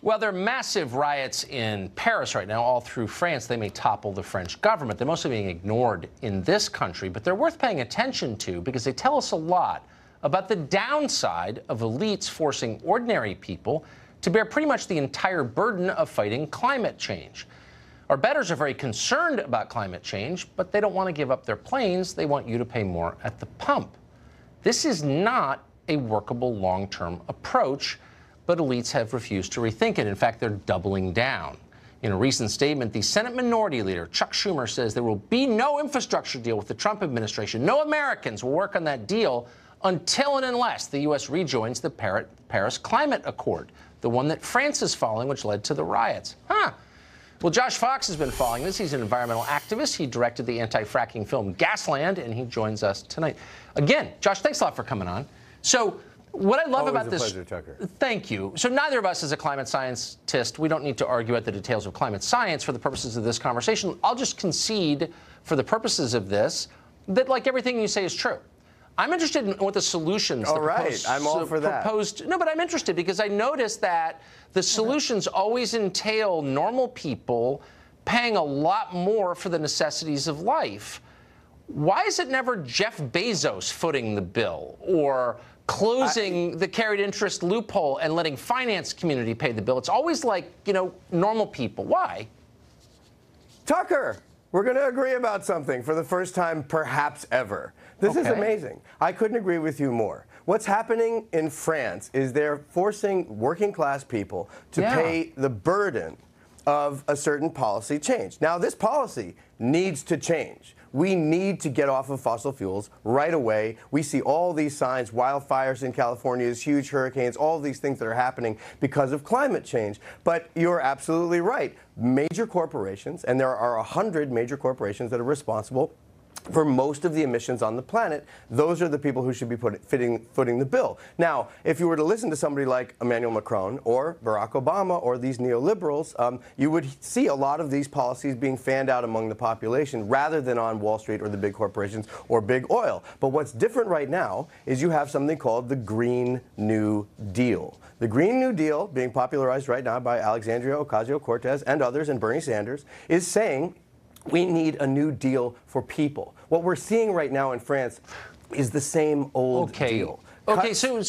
Well, there are massive riots in Paris right now, all through France. They may topple the French government. They're mostly being ignored in this country, but they're worth paying attention to because they tell us a lot about the downside of elites forcing ordinary people to bear pretty much the entire burden of fighting climate change. Our bettors are very concerned about climate change, but they don't want to give up their planes. They want you to pay more at the pump. This is not a workable long-term approach, but elites have refused to rethink it. In fact, they're doubling down. In a recent statement, the Senate Minority Leader, Chuck Schumer, says there will be no infrastructure deal with the Trump administration. No Americans will work on that deal until and unless the U.S. rejoins the Paris Climate Accord, the one that France is following, which led to the riots. Well, Josh Fox has been following this. He's an environmental activist. He directed the anti-fracking film Gasland, and he joins us tonight. Again, Josh, thanks a lot for coming on. So what I love about this... Always a pleasure, Tucker. Thank you. So neither of us is a climate scientist. We don't need to argue about the details of climate science for the purposes of this conversation. I'll just concede for the purposes of this that, like, everything you say is true. I'm interested in what the solutions... All right, I'm all for that. No, but I'm interested because I noticed that the solutions always entail normal people paying a lot more for the necessities of life. Why is it never Jeff Bezos footing the bill or closing the carried interest loophole and letting finance community pay the bill? It's always like, you know, normal people. Why? Tucker, we're going to agree about something for the first time perhaps ever. This is amazing. I couldn't agree with you more. What's happening in France is they're forcing working class people to pay the burden of a certain policy change. Now, this policy needs to change. We need to get off of fossil fuels right away. We see all these signs, wildfires in California, huge hurricanes, all these things that are happening because of climate change. But you're absolutely right. Major corporations, and there are 100 major corporations that are responsible for most of the emissions on the planet, those are the people who should be footing the bill. Now, if you were to listen to somebody like Emmanuel Macron or Barack Obama or these neoliberals, you would see a lot of these policies being fanned out among the population rather than on Wall Street or the big corporations or big oil. But what's different right now is you have something called the Green New Deal. The Green New Deal, being popularized right now by Alexandria Ocasio-Cortez and others and Bernie Sanders, is saying we need a new deal for people. What we're seeing right now in France is the same old deal. Okay, so you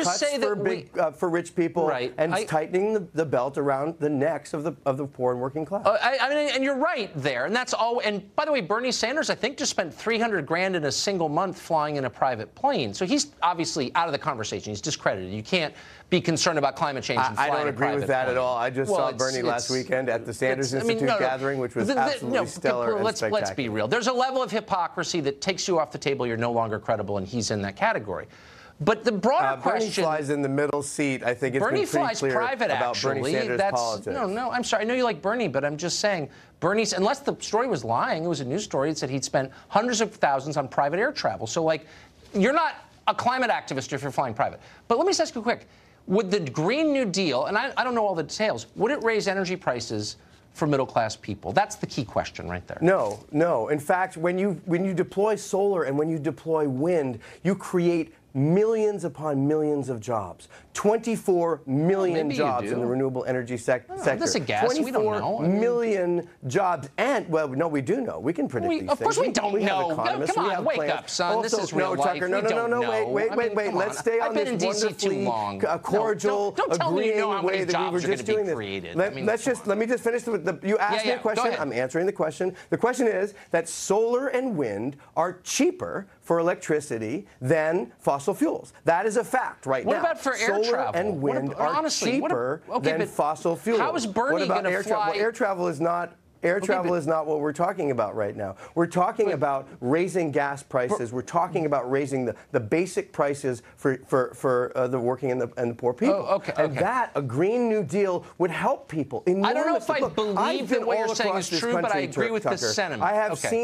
say that for rich people, and tightening the belt around the necks of the poor and working class. I mean, and you're right there, and that's all. And by the way, Bernie Sanders, I think, just spent $300 grand in a single month flying in a private plane. So he's obviously out of the conversation. He's discredited. You can't be concerned about climate change and flying I don't agree with that plane. At all. I just saw Bernie last weekend at the Sanders Institute gathering, which was absolutely stellar and spectacular. Let's be real. There's a level of hypocrisy that takes you off the table. You're no longer credible, and he's in that category. But the broader question... Bernie flies in the middle seat. I think it's been pretty clear private, about Bernie Sanders' politics. No, I'm sorry. I know you like Bernie, but I'm just saying Bernie's, unless the story was lying, it was a news story, it said he'd spent hundreds of thousands on private air travel. So, like, you're not a climate activist if you're flying private. But let me just ask you quick. Would the Green New Deal, and I don't know all the details, would it raise energy prices for middle-class people? That's the key question right there. No. In fact, when you deploy solar and when you deploy wind, you create millions upon millions of jobs. 24 million jobs in the renewable energy sector. That's a guess. We don't know. 24 million jobs. And, well, no, we do know. We can predict these things. Of course we don't know. Come on, wake up, son. This is real life. Tucker, no, wait. Let's stay on this wonderfully cordial, agreeing way that we were just doing this. Let me just finish. You asked me a question. I'm answering the question. The question is that solar and wind are cheaper for electricity than fossil fuels. That is a fact right now. What about for air travel? Solar and wind are cheaper than fossil fuels. How is Bernie going to fly? Well, air travel is not. Air travel is not what we're talking about right now. We're talking about raising gas prices. We're talking about raising the basic prices for the working and the poor people. And that, a Green New Deal, would help people enormously. I don't know if I believe that what you're saying is true, but I agree with the sentiment. I have seen